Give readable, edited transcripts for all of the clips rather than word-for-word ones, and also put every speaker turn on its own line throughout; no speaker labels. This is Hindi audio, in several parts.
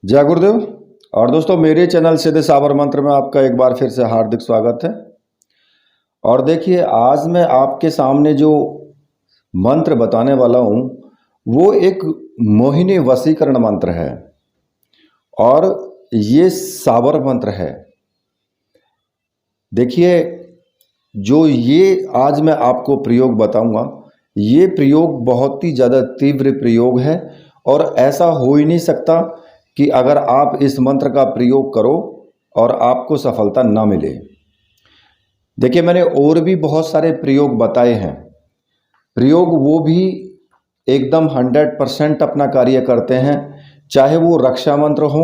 जय गुरुदेव। और दोस्तों, मेरे चैनल सीधे साबर मंत्र में आपका एक बार फिर से हार्दिक स्वागत है। और देखिए, आज मैं आपके सामने जो मंत्र बताने वाला हूँ वो एक मोहिनी वशीकरण मंत्र है और ये साबर मंत्र है। देखिए, जो ये आज मैं आपको प्रयोग बताऊंगा, ये प्रयोग बहुत ही ज़्यादा तीव्र प्रयोग है और ऐसा हो ही नहीं सकता कि अगर आप इस मंत्र का प्रयोग करो और आपको सफलता ना मिले। देखिए, मैंने और भी बहुत सारे प्रयोग बताए हैं। प्रयोग वो भी एकदम 100% अपना कार्य करते हैं, चाहे वो रक्षा मंत्र हो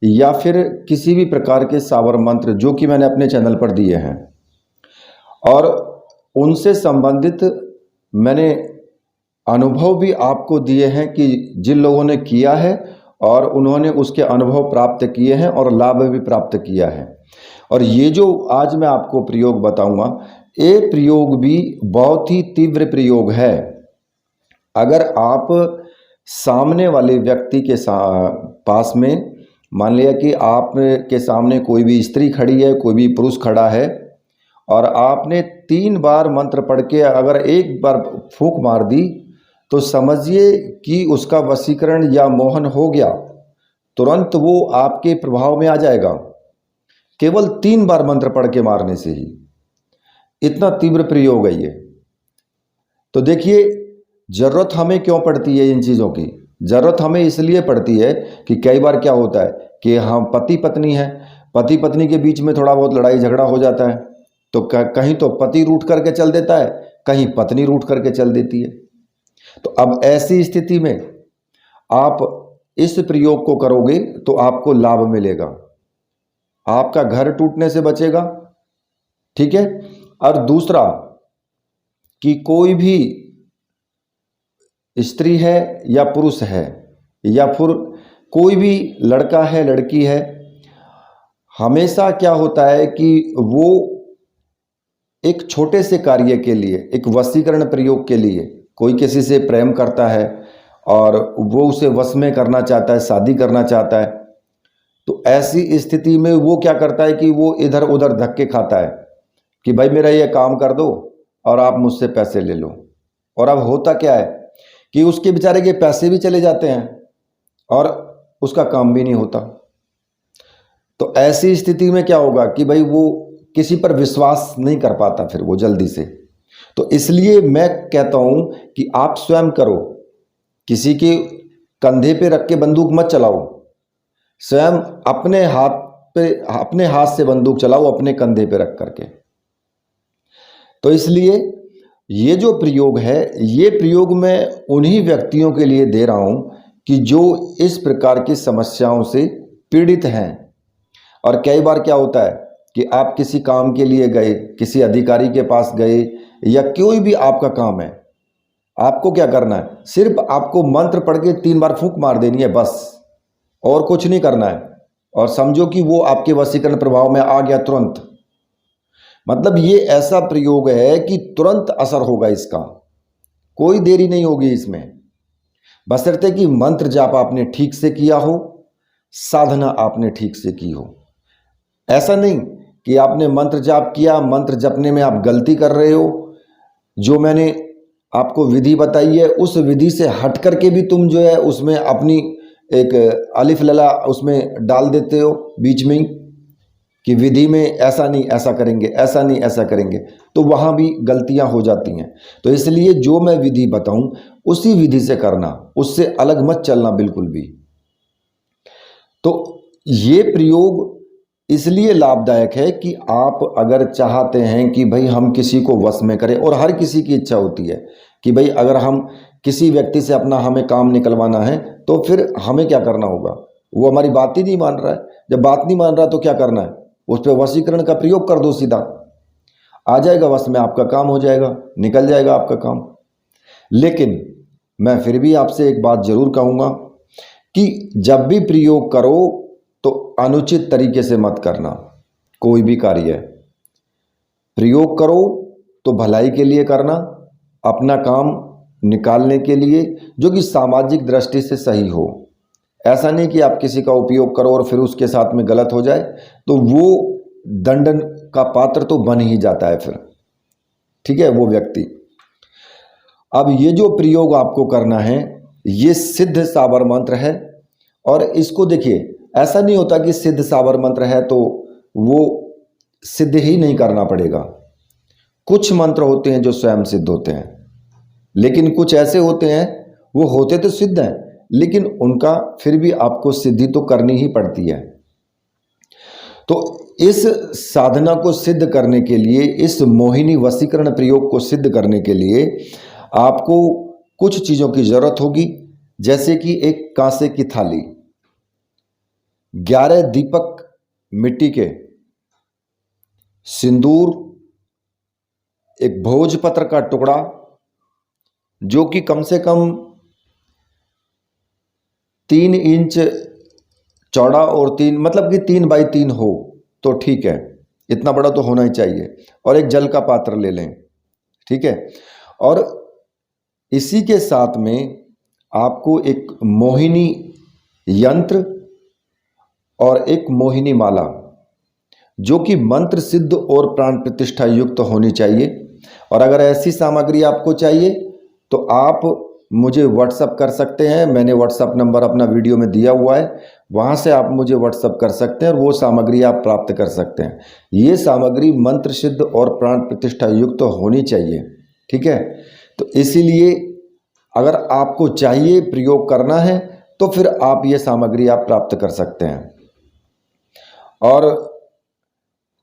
या फिर किसी भी प्रकार के सावर मंत्र जो कि मैंने अपने चैनल पर दिए हैं। और उनसे संबंधित मैंने अनुभव भी आपको दिए हैं कि जिन लोगों ने किया है और उन्होंने उसके अनुभव प्राप्त किए हैं और लाभ भी प्राप्त किया है। और ये जो आज मैं आपको प्रयोग बताऊंगा, ये प्रयोग भी बहुत ही तीव्र प्रयोग है। अगर आप सामने वाले व्यक्ति के पास में, मान लिया कि आप के सामने कोई भी स्त्री खड़ी है, कोई भी पुरुष खड़ा है और आपने 3 बार मंत्र पढ़ के अगर एक बार फूंक मार दी तो समझिए कि उसका वशीकरण या मोहन हो गया। तुरंत वो आपके प्रभाव में आ जाएगा, केवल 3 बार मंत्र पढ़ के मारने से ही। इतना तीव्र प्रयोग है ये। तो देखिए, ज़रूरत हमें क्यों पड़ती है इन चीज़ों की? ज़रूरत हमें इसलिए पड़ती है कि कई बार क्या होता है कि हम पति पत्नी हैं, पति पत्नी के बीच में थोड़ा बहुत लड़ाई झगड़ा हो जाता है, तो कहीं तो पति रूठ करके चल देता है, कहीं पत्नी रूठ करके चल देती है। तो अब ऐसी स्थिति में आप इस प्रयोग को करोगे तो आपको लाभ मिलेगा, आपका घर टूटने से बचेगा। ठीक है। और दूसरा कि कोई भी स्त्री है या पुरुष है या फिर कोई भी लड़का है लड़की है, हमेशा क्या होता है कि वो एक छोटे से कार्य के लिए, एक वशीकरण प्रयोग के लिए, कोई किसी से प्रेम करता है और वो उसे वश में करना चाहता है, शादी करना चाहता है। तो ऐसी स्थिति में वो क्या करता है कि वो इधर उधर धक्के खाता है कि भाई मेरा ये काम कर दो और आप मुझसे पैसे ले लो। और अब होता क्या है कि उसके बेचारे के पैसे भी चले जाते हैं और उसका काम भी नहीं होता। तो ऐसी स्थिति में क्या होगा कि भाई वो किसी पर विश्वास नहीं कर पाता फिर वो जल्दी से। तो इसलिए मैं कहता हूं कि आप स्वयं करो, किसी के कंधे पे रख के बंदूक मत चलाओ, स्वयं अपने हाथ से बंदूक चलाओ, अपने कंधे पे रख करके। तो इसलिए ये जो प्रयोग है, ये प्रयोग मैं उन्हीं व्यक्तियों के लिए दे रहा हूं कि जो इस प्रकार की समस्याओं से पीड़ित हैं। और कई बार क्या होता है कि आप किसी काम के लिए गए, किसी अधिकारी के पास गए या कोई भी आपका काम है, आपको क्या करना है, सिर्फ आपको मंत्र पढ़ के 3 बार फूंक मार देनी है बस, और कुछ नहीं करना है। और समझो कि वो आपके वशीकरण प्रभाव में आ गया तुरंत। मतलब ये ऐसा प्रयोग है कि तुरंत असर होगा इसका, कोई देरी नहीं होगी इसमें, बशर्ते कि मंत्र जाप आपने ठीक से किया हो, साधना आपने ठीक से की हो। ऐसा नहीं कि आपने मंत्र जाप किया, मंत्र जपने में आप गलती कर रहे हो, जो मैंने आपको विधि बताई है उस विधि से हट करके भी तुम जो है उसमें अपनी एक अलिफ लला उसमें डाल देते हो बीच में ही कि विधि में ऐसा नहीं ऐसा करेंगे, ऐसा नहीं ऐसा करेंगे, तो वहाँ भी गलतियाँ हो जाती हैं। तो इसलिए जो मैं विधि बताऊँ उसी विधि से करना, उससे अलग मत चलना बिल्कुल भी। तो ये प्रयोग इसलिए लाभदायक है कि आप अगर चाहते हैं कि भाई हम किसी को वश में करें, और हर किसी की इच्छा होती है कि भाई अगर हम किसी व्यक्ति से अपना हमें काम निकलवाना है तो फिर हमें क्या करना होगा, वो हमारी बात ही नहीं मान रहा है। जब बात नहीं मान रहा तो क्या करना है, उस पर वशीकरण का प्रयोग कर दो, सीधा आ जाएगा वश में, आपका काम हो जाएगा, निकल जाएगा आपका काम। लेकिन मैं फिर भी आपसे एक बात जरूर कहूँगा कि जब भी प्रयोग करो तो अनुचित तरीके से मत करना। कोई भी कार्य प्रयोग करो तो भलाई के लिए करना, अपना काम निकालने के लिए, जो कि सामाजिक दृष्टि से सही हो। ऐसा नहीं कि आप किसी का उपयोग करो और फिर उसके साथ में गलत हो जाए, तो वो दंडन का पात्र तो बन ही जाता है फिर, ठीक है, वो व्यक्ति। अब ये जो प्रयोग आपको करना है ये सिद्ध साबर मंत्र है, और इसको देखिए, ऐसा नहीं होता कि सिद्ध साबर मंत्र है तो वो सिद्ध ही नहीं करना पड़ेगा। कुछ मंत्र होते हैं जो स्वयं सिद्ध होते हैं, लेकिन कुछ ऐसे होते हैं वो होते तो सिद्ध हैं, लेकिन उनका फिर भी आपको सिद्धि तो करनी ही पड़ती है। तो इस साधना को सिद्ध करने के लिए, इस मोहिनी वशीकरण प्रयोग को सिद्ध करने के लिए आपको कुछ चीज़ों की जरूरत होगी, जैसे कि एक कांसे की थाली, 11 दीपक मिट्टी के, सिंदूर, एक भोजपत्र का टुकड़ा जो कि कम से कम 3 इंच चौड़ा और 3 मतलब कि 3 बाई 3 हो तो ठीक है, इतना बड़ा तो होना ही चाहिए, और एक जल का पात्र ले लें, ठीक है। और इसी के साथ में आपको एक मोहिनी यंत्र और एक मोहिनी माला जो कि मंत्र सिद्ध और प्राण प्रतिष्ठा युक्त होनी चाहिए। और अगर ऐसी सामग्री आपको चाहिए तो आप मुझे व्हाट्सअप कर सकते हैं, मैंने व्हाट्सअप नंबर अपना वीडियो में दिया हुआ है, वहाँ से आप मुझे व्हाट्सअप कर सकते हैं और वो सामग्री आप प्राप्त कर सकते हैं। ये सामग्री मंत्र सिद्ध और प्राण प्रतिष्ठा युक्त होनी चाहिए, ठीक है। तो इसीलिए अगर आपको चाहिए, प्रयोग करना है, तो फिर आप ये सामग्री आप प्राप्त कर सकते हैं। और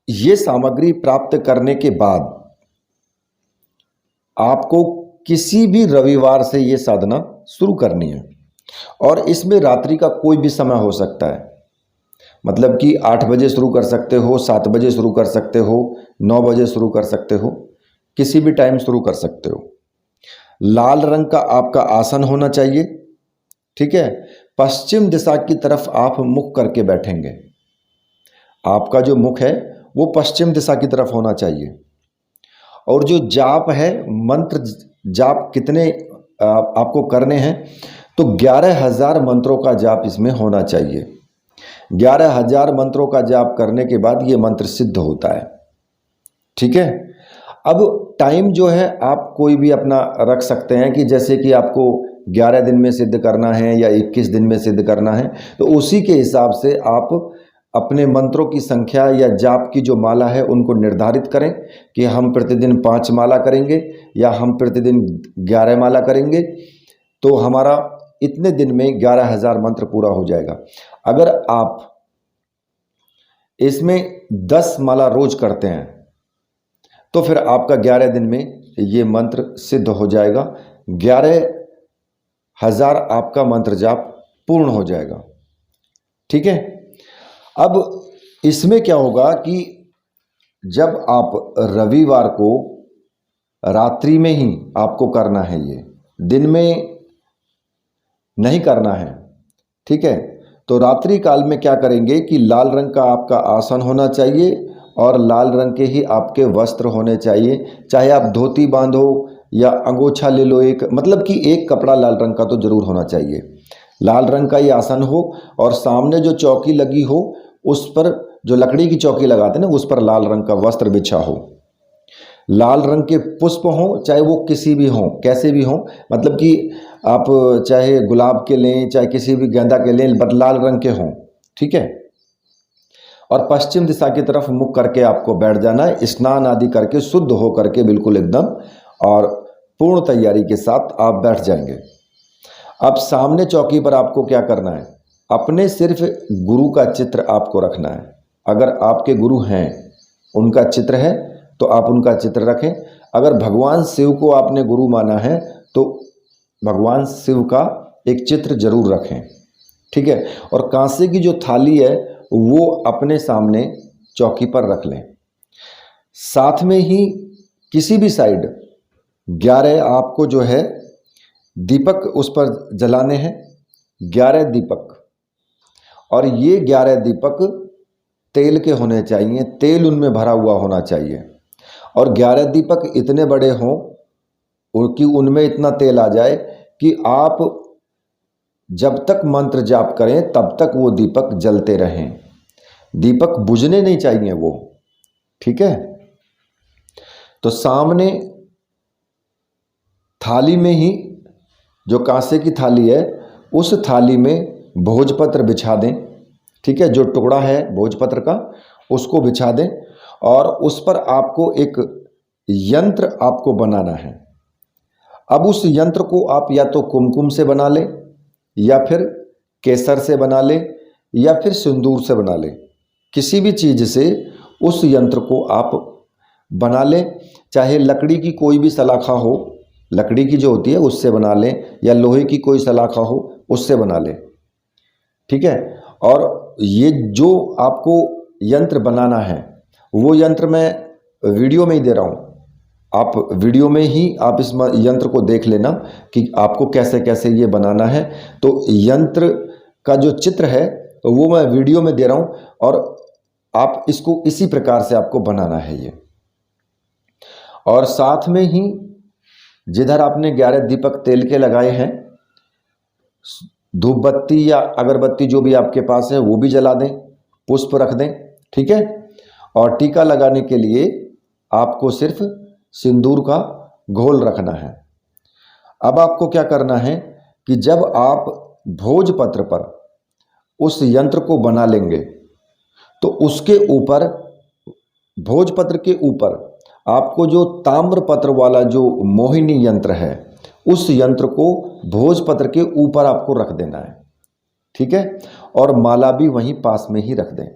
ये सामग्री प्राप्त करने के बाद आपको किसी भी रविवार से ये साधना शुरू करनी है, और इसमें रात्रि का कोई भी समय हो सकता है, मतलब कि 8 बजे शुरू कर सकते हो, 7 बजे शुरू कर सकते हो, 9 बजे शुरू कर सकते हो, किसी भी टाइम शुरू कर सकते हो। लाल रंग का आपका आसन होना चाहिए, ठीक है। पश्चिम दिशा की तरफ आप मुख करके बैठेंगे, आपका जो मुख है वो पश्चिम दिशा की तरफ होना चाहिए। और जो जाप है, मंत्र जाप कितने आपको करने हैं, तो 11,000 मंत्रों का जाप इसमें होना चाहिए। 11,000 मंत्रों का जाप करने के बाद ये मंत्र सिद्ध होता है, ठीक है। अब टाइम जो है आप कोई भी अपना रख सकते हैं, कि जैसे कि आपको 11 दिन में सिद्ध करना है या 21 दिन में सिद्ध करना है, तो उसी के हिसाब से आप अपने मंत्रों की संख्या या जाप की जो माला है उनको निर्धारित करें कि हम प्रतिदिन 5 माला करेंगे या हम प्रतिदिन 11 माला करेंगे, तो हमारा इतने दिन में 11,000 मंत्र पूरा हो जाएगा। अगर आप इसमें 10 माला रोज करते हैं तो फिर आपका 11 दिन में ये मंत्र सिद्ध हो जाएगा, 11,000 आपका मंत्र जाप पूर्ण हो जाएगा, ठीक है। अब इसमें क्या होगा कि जब आप रविवार को रात्रि में ही आपको करना है, ये दिन में नहीं करना है, ठीक है। तो रात्रि काल में क्या करेंगे कि लाल रंग का आपका आसन होना चाहिए और लाल रंग के ही आपके वस्त्र होने चाहिए, चाहे आप धोती बांधो या अंगोछा ले लो, एक मतलब कि एक कपड़ा लाल रंग का तो जरूर होना चाहिए। लाल रंग का ही आसन हो और सामने जो चौकी लगी हो उस पर, जो लकड़ी की चौकी लगाते हैं ना, उस पर लाल रंग का वस्त्र बिछा हो। लाल रंग के पुष्प हों, चाहे वो किसी भी हों, कैसे भी हों, मतलब कि आप चाहे गुलाब के लें, चाहे किसी भी गेंदा के लें, बट लाल रंग के हों, ठीक है। और पश्चिम दिशा की तरफ मुख करके आपको बैठ जाना है, स्नान आदि करके शुद्ध हो करके बिल्कुल एकदम, और पूर्ण तैयारी के साथ आप बैठ जाएंगे। अब सामने चौकी पर आपको क्या करना है, अपने सिर्फ गुरु का चित्र आपको रखना है। अगर आपके गुरु हैं, उनका चित्र है तो आप उनका चित्र रखें। अगर भगवान शिव को आपने गुरु माना है तो भगवान शिव का एक चित्र जरूर रखें, ठीक है। और कांसे की जो थाली है वो अपने सामने चौकी पर रख लें। साथ में ही किसी भी साइड 11 आपको जो है दीपक उस पर जलाने हैं, 11 दीपक। और ये 11 दीपक तेल के होने चाहिए, तेल उनमें भरा हुआ होना चाहिए। और 11 दीपक इतने बड़े हों कि उनमें इतना तेल आ जाए कि आप जब तक मंत्र जाप करें तब तक वो दीपक जलते रहें, दीपक बुझने नहीं चाहिए वो। ठीक है, तो सामने थाली में ही, जो कांसे की थाली है, उस थाली में भोजपत्र बिछा दें। ठीक है, जो टुकड़ा है भोजपत्र का उसको बिछा दें और उस पर आपको एक यंत्र आपको बनाना है। अब उस यंत्र को आप या तो कुमकुम से बना लें, या फिर केसर से बना लें, या फिर सिंदूर से बना लें। किसी भी चीज़ से उस यंत्र को आप बना लें, चाहे लकड़ी की कोई भी सलाखा हो, लकड़ी की जो होती है उससे बना लें, या लोहे की कोई सलाखा हो उससे बना लें। ठीक है, और ये जो आपको यंत्र बनाना है वो यंत्र मैं वीडियो में ही दे रहा हूँ, आप वीडियो में ही आप इस यंत्र को देख लेना कि आपको कैसे कैसे ये बनाना है। तो यंत्र का जो चित्र है वो मैं वीडियो में दे रहा हूँ और आप इसको इसी प्रकार से आपको बनाना है ये। और साथ में ही जिधर आपने 11 दीपक तेल के लगाए हैं, धूप बत्ती या अगरबत्ती जो भी आपके पास है वो भी जला दें, पुष्प रख दें। ठीक है, और टीका लगाने के लिए आपको सिर्फ सिंदूर का घोल रखना है। अब आपको क्या करना है कि जब आप भोजपत्र पर उस यंत्र को बना लेंगे तो उसके ऊपर, भोजपत्र के ऊपर आपको जो ताम्रपत्र वाला जो मोहिनी यंत्र है उस यंत्र को भोजपत्र के ऊपर आपको रख देना है। ठीक है, और माला भी वहीं पास में ही रख दें।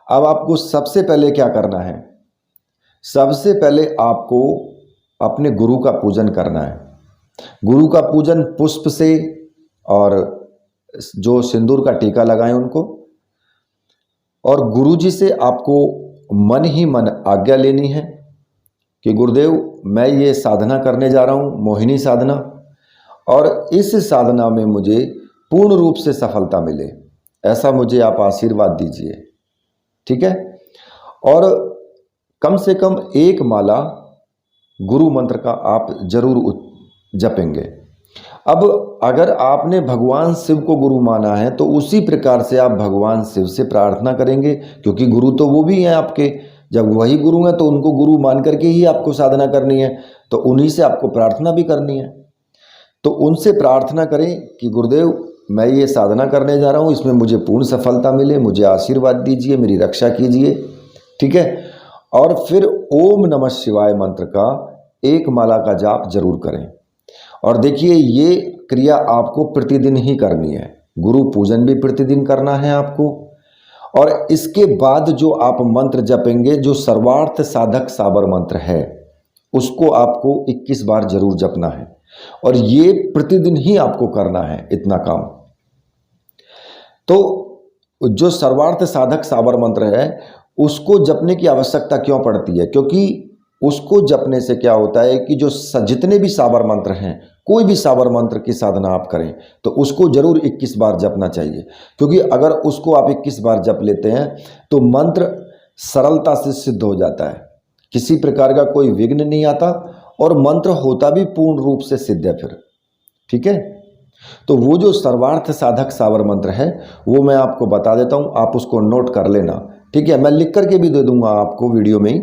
अब आपको सबसे पहले क्या करना है, सबसे पहले आपको अपने गुरु का पूजन करना है। गुरु का पूजन पुष्प से, और जो सिंदूर का टीका लगाएं उनको, और गुरु जी से आपको मन ही मन आज्ञा लेनी है कि गुरुदेव मैं ये साधना करने जा रहा हूँ, मोहिनी साधना, और इस साधना में मुझे पूर्ण रूप से सफलता मिले, ऐसा मुझे आप आशीर्वाद दीजिए। ठीक है, और कम से कम एक माला गुरु मंत्र का आप जरूर जपेंगे। अब अगर आपने भगवान शिव को गुरु माना है तो उसी प्रकार से आप भगवान शिव से प्रार्थना करेंगे, क्योंकि गुरु तो वो भी हैं आपके। जब वही गुरु हैं तो उनको गुरु मान करके ही आपको साधना करनी है, तो उन्हीं से आपको प्रार्थना भी करनी है। तो उनसे प्रार्थना करें कि गुरुदेव मैं ये साधना करने जा रहा हूँ, इसमें मुझे पूर्ण सफलता मिले, मुझे आशीर्वाद दीजिए, मेरी रक्षा कीजिए। ठीक है, और फिर ओम नमः शिवाय मंत्र का एक माला का जाप जरूर करें। और देखिए ये क्रिया आपको प्रतिदिन ही करनी है, गुरु पूजन भी प्रतिदिन करना है आपको। और इसके बाद जो आप मंत्र जपेंगे, जो सर्वार्थ साधक साबर मंत्र है, उसको आपको 21 बार जरूर जपना है, और ये प्रतिदिन ही आपको करना है इतना काम। तो जो सर्वार्थ साधक साबर मंत्र है उसको जपने की आवश्यकता क्यों पड़ती है, क्योंकि उसको जपने से क्या होता है कि जो जितने भी साबर मंत्र हैं, कोई भी साबर मंत्र की साधना आप करें तो उसको जरूर 21 बार जपना चाहिए। क्योंकि अगर उसको आप 21 बार जप लेते हैं तो मंत्र सरलता से सिद्ध हो जाता है, किसी प्रकार का कोई विघ्न नहीं आता, और मंत्र होता भी पूर्ण रूप से सिद्ध है फिर। ठीक है, तो वो जो सर्वार्थ साधक साबर मंत्र है वो मैं आपको बता देता हूँ, आप उसको नोट कर लेना। ठीक है, मैं लिख करके भी दे दूंगा आपको वीडियो में ही।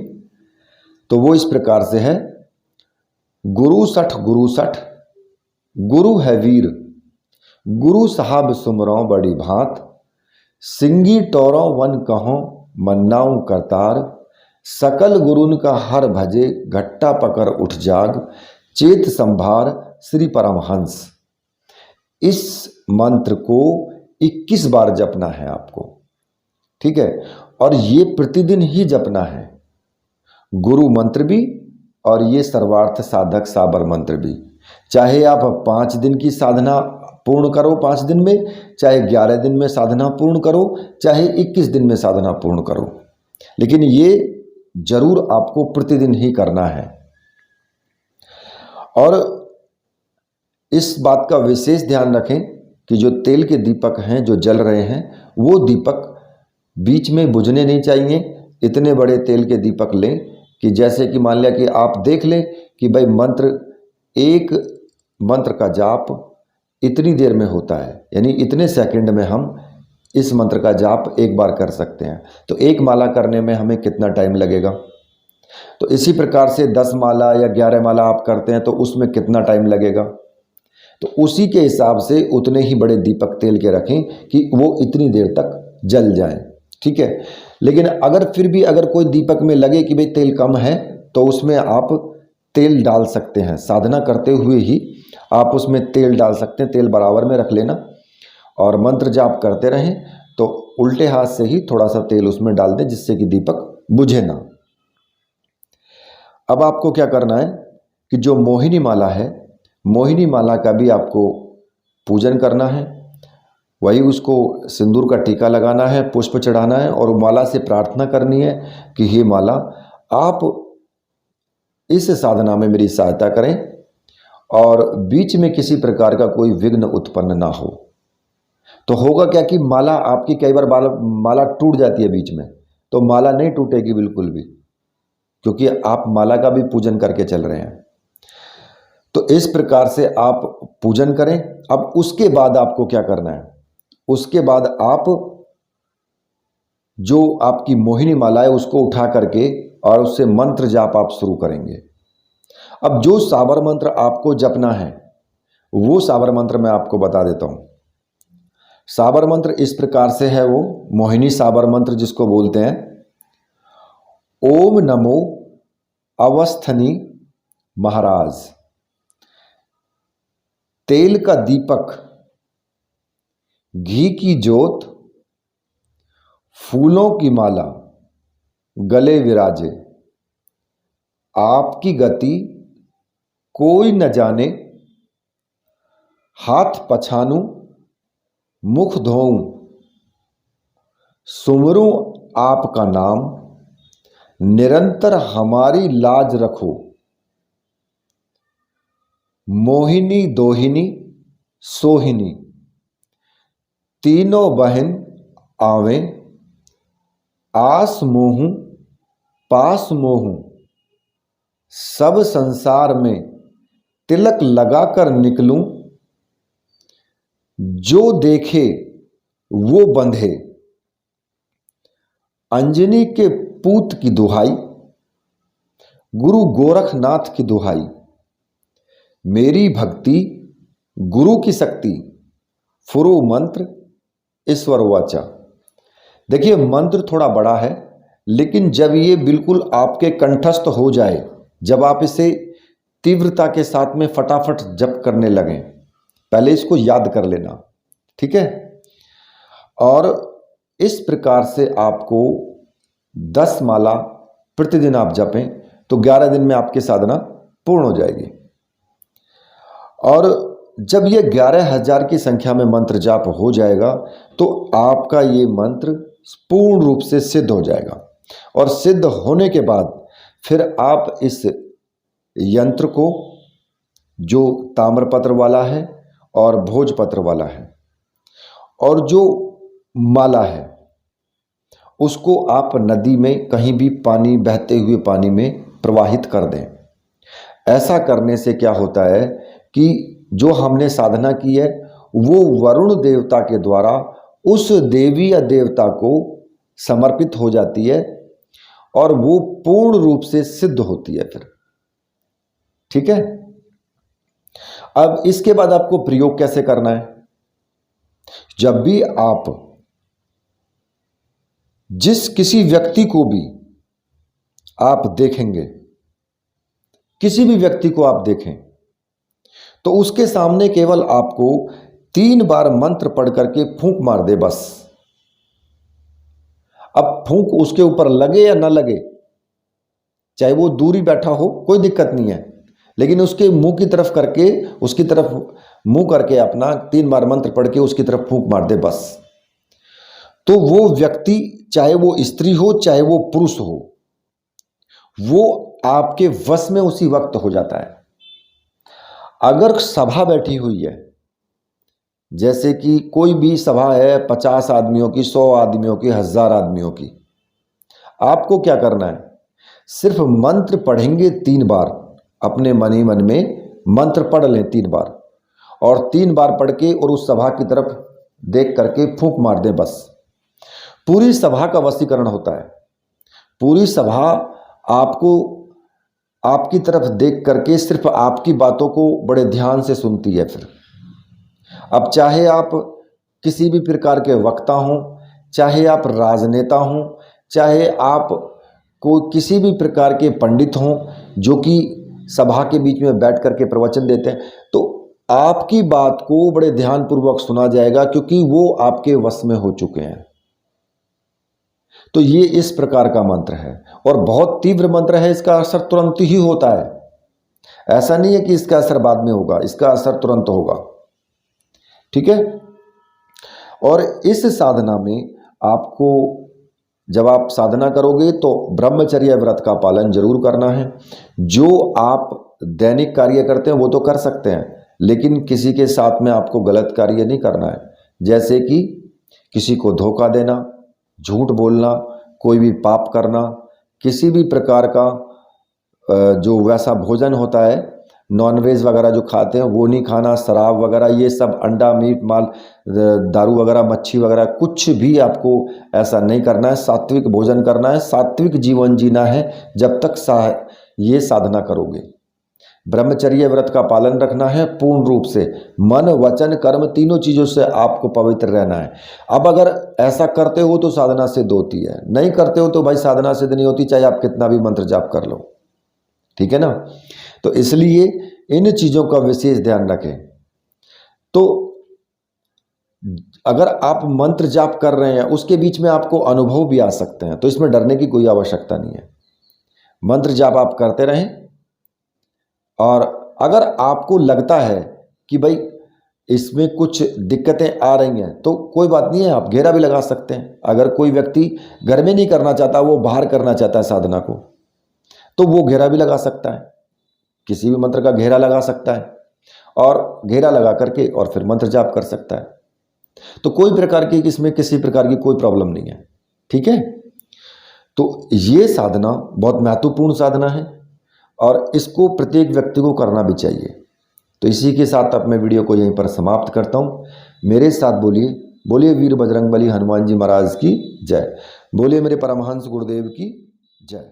तो वो इस प्रकार से है, गुरु सठ गुरु है वीर, गुरु साहब सुमरों बड़ी भांत, सिंगी टोरों वन कहों मन्नाऊं करतार, सकल गुरुन का हर भजे घट्टा पकर उठ जाग, चेत संभार श्री परमहंस। इस मंत्र को 21 बार जपना है आपको। ठीक है, और ये प्रतिदिन ही जपना है, गुरु मंत्र भी और ये सर्वार्थ साधक साबर मंत्र भी। चाहे आप 5 दिन की साधना पूर्ण करो 5 दिन में, चाहे 11 दिन में साधना पूर्ण करो, चाहे 21 दिन में साधना पूर्ण करो, लेकिन ये जरूर आपको प्रतिदिन ही करना है। और इस बात का विशेष ध्यान रखें कि जो तेल के दीपक हैं जो जल रहे हैं वो दीपक बीच में बुझने नहीं चाहिए। इतने बड़े तेल के दीपक लें कि जैसे कि मान लिया कि आप देख लें कि भाई एक मंत्र का जाप इतनी देर में होता है, यानी इतने सेकंड में हम इस मंत्र का जाप एक बार कर सकते हैं। तो एक माला करने में हमें कितना टाइम लगेगा। तो इसी प्रकार से 10 माला या 11 माला आप करते हैं तो उसमें कितना टाइम लगेगा। तो उसी के हिसाब से उतने ही बड़े दीपक तेल के रखें कि वो इतनी देर तक जल जाएं, ठीक है। लेकिन अगर फिर भी अगर कोई दीपक में लगे कि भाई तेल कम है तो उसमें आप तेल डाल सकते हैं। साधना करते हुए ही आप उसमें तेल डाल सकते हैं, तेल बराबर में रख लेना और मंत्र जाप करते रहें। तो उल्टे हाथ से ही थोड़ा सा तेल उसमें डाल दें जिससे कि दीपक बुझे ना। अब आपको क्या करना है कि जो मोहिनी माला है, मोहिनी माला का भी आपको पूजन करना है। वही उसको सिंदूर का टीका लगाना है, पुष्प चढ़ाना है और माला से प्रार्थना करनी है कि हे माला, आप इस साधना में मेरी सहायता करें और बीच में किसी प्रकार का कोई विघ्न उत्पन्न ना हो। तो होगा क्या कि माला आपकी कई बार माला टूट जाती है बीच में, तो माला नहीं टूटेगी बिल्कुल भी, क्योंकि आप माला का भी पूजन करके चल रहे हैं। तो इस प्रकार से आप पूजन करें। अब उसके बाद आपको क्या करना है, उसके बाद आप जो आपकी मोहिनी माला है उसको उठा करके और उससे मंत्र जाप आप शुरू करेंगे। अब जो साबर मंत्र आपको जपना है वो साबर मंत्र मैं आपको बता देता हूं। साबर मंत्र इस प्रकार से है, वो मोहिनी साबर मंत्र जिसको बोलते हैं, ओम नमो अवस्थनी महाराज। तेल का दीपक, घी की जोत, फूलों की माला गले विराजे, आपकी गति कोई न जाने, हाथ पछानूं मुख धोऊं, सुमरूं आपका नाम, निरंतर हमारी लाज रखो, मोहिनी दोहिनी सोहिनी, तीनों बहन आवें, आस मोहूं पास मोहूं, सब संसार में तिलक लगाकर निकलूं, जो देखे वो बंधे, अंजनी के पूत की दुहाई, गुरु गोरखनाथ की दुहाई, मेरी भक्ति गुरु की शक्ति, फुरु मंत्र ईश्वर वाचा। देखिए मंत्र थोड़ा बड़ा है, लेकिन जब ये बिल्कुल आपके कंठस्थ हो जाए, जब आप इसे तीव्रता के साथ में फटाफट जप करने लगें, पहले इसको याद कर लेना, ठीक है। और इस प्रकार से आपको 10 माला प्रतिदिन आप जपें तो 11 दिन में आपकी साधना पूर्ण हो जाएगी। और जब ये 11,000 की संख्या में मंत्र जाप हो जाएगा तो आपका ये मंत्र पूर्ण रूप से सिद्ध हो जाएगा। और सिद्ध होने के बाद फिर आप इस यंत्र को, जो ताम्रपत्र वाला है और भोजपत्र वाला है, और जो माला है, उसको आप नदी में कहीं भी पानी, बहते हुए पानी में प्रवाहित कर दें। ऐसा करने से क्या होता है कि जो हमने साधना की है वो वरुण देवता के द्वारा उस देवी या देवता को समर्पित हो जाती है और वो पूर्ण रूप से सिद्ध होती है फिर, ठीक है। अब इसके बाद आपको प्रयोग कैसे करना है। जब भी आप जिस किसी व्यक्ति को भी आप देखेंगे, किसी भी व्यक्ति को आप देखें, तो उसके सामने केवल आपको 3 बार मंत्र पढ़ करके फूंक मार दे बस। अब फूंक उसके ऊपर लगे या ना लगे, चाहे वो दूरी बैठा हो, कोई दिक्कत नहीं है, लेकिन उसके मुंह की तरफ करके, उसकी तरफ मुंह करके अपना 3 बार मंत्र पढ़ के उसकी तरफ फूंक मार दे बस। तो वो व्यक्ति, चाहे वो स्त्री हो चाहे वो पुरुष हो, वो आपके वश में उसी वक्त हो जाता है। अगर सभा बैठी हुई है, जैसे कि कोई भी सभा है 50 आदमियों की, 100 आदमियों की, 1000 आदमियों की, आपको क्या करना है, सिर्फ मंत्र पढ़ेंगे 3 बार, अपने मन ही मन में मंत्र पढ़ लें 3 बार, और 3 बार पढ़ के और उस सभा की तरफ देख करके फूंक मार दें बस। पूरी सभा का वशीकरण होता है। पूरी सभा आपको आपकी तरफ देख करके सिर्फ आपकी बातों को बड़े ध्यान से सुनती है। फिर अब चाहे आप किसी भी प्रकार के वक्ता हों, चाहे आप राजनेता हों, चाहे आप कोई किसी भी प्रकार के पंडित हों जो कि सभा के बीच में बैठ करके प्रवचन देते हैं, तो आपकी बात को बड़े ध्यानपूर्वक सुना जाएगा, क्योंकि वो आपके वश में हो चुके हैं। तो ये इस प्रकार का मंत्र है और बहुत तीव्र मंत्र है। इसका असर तुरंत ही होता है। ऐसा नहीं है कि इसका असर बाद में होगा, इसका असर तुरंत होगा। ठीक है। और इस साधना में आपको, जब आप साधना करोगे तो ब्रह्मचर्य व्रत का पालन जरूर करना है। जो आप दैनिक कार्य करते हैं वो तो कर सकते हैं, लेकिन किसी के साथ में आपको गलत कार्य नहीं करना है। जैसे कि किसी को धोखा देना, झूठ बोलना, कोई भी पाप करना, किसी भी प्रकार का जो वैसा भोजन होता है, नॉनवेज वगैरह जो खाते हैं वो नहीं खाना, शराब वगैरह, ये सब, अंडा, मीट, माल, दारू वगैरह, मच्छी वगैरह, कुछ भी आपको ऐसा नहीं करना है। सात्विक भोजन करना है, सात्विक जीवन जीना है जब तक ये साधना करोगे। ब्रह्मचर्य व्रत का पालन रखना है पूर्ण रूप से, मन, वचन, कर्म, तीनों चीज़ों से आपको पवित्र रहना है। अब अगर ऐसा करते हो तो साधना सिद्ध होती है, नहीं करते हो तो भाई साधना सिद्ध नहीं होती, चाहे आप कितना भी मंत्र जाप कर लो। ठीक है ना। तो इसलिए इन चीज़ों का विशेष ध्यान रखें। तो अगर आप मंत्र जाप कर रहे हैं, उसके बीच में आपको अनुभव भी आ सकते हैं, तो इसमें डरने की कोई आवश्यकता नहीं है। मंत्र जाप आप करते रहें, और अगर आपको लगता है कि भाई इसमें कुछ दिक्कतें आ रही हैं, तो कोई बात नहीं है, आप घेरा भी लगा सकते हैं। अगर कोई व्यक्ति घर में नहीं करना चाहता, वो बाहर करना चाहता है साधना को, तो वो घेरा भी लगा सकता है, किसी भी मंत्र का घेरा लगा सकता है, और घेरा लगा करके और फिर मंत्र जाप कर सकता है। तो कोई प्रकार की, इसमें किसी प्रकार की कोई प्रॉब्लम नहीं है। ठीक है। तो ये साधना बहुत महत्वपूर्ण साधना है और इसको प्रत्येक व्यक्ति को करना भी चाहिए। तो इसी के साथ अब मैं वीडियो को यहीं पर समाप्त करता हूँ। मेरे साथ बोलिए, बोलिए वीर बजरंगबली हनुमान जी महाराज की जय, बोलिए मेरे परमहंस गुरुदेव की जय।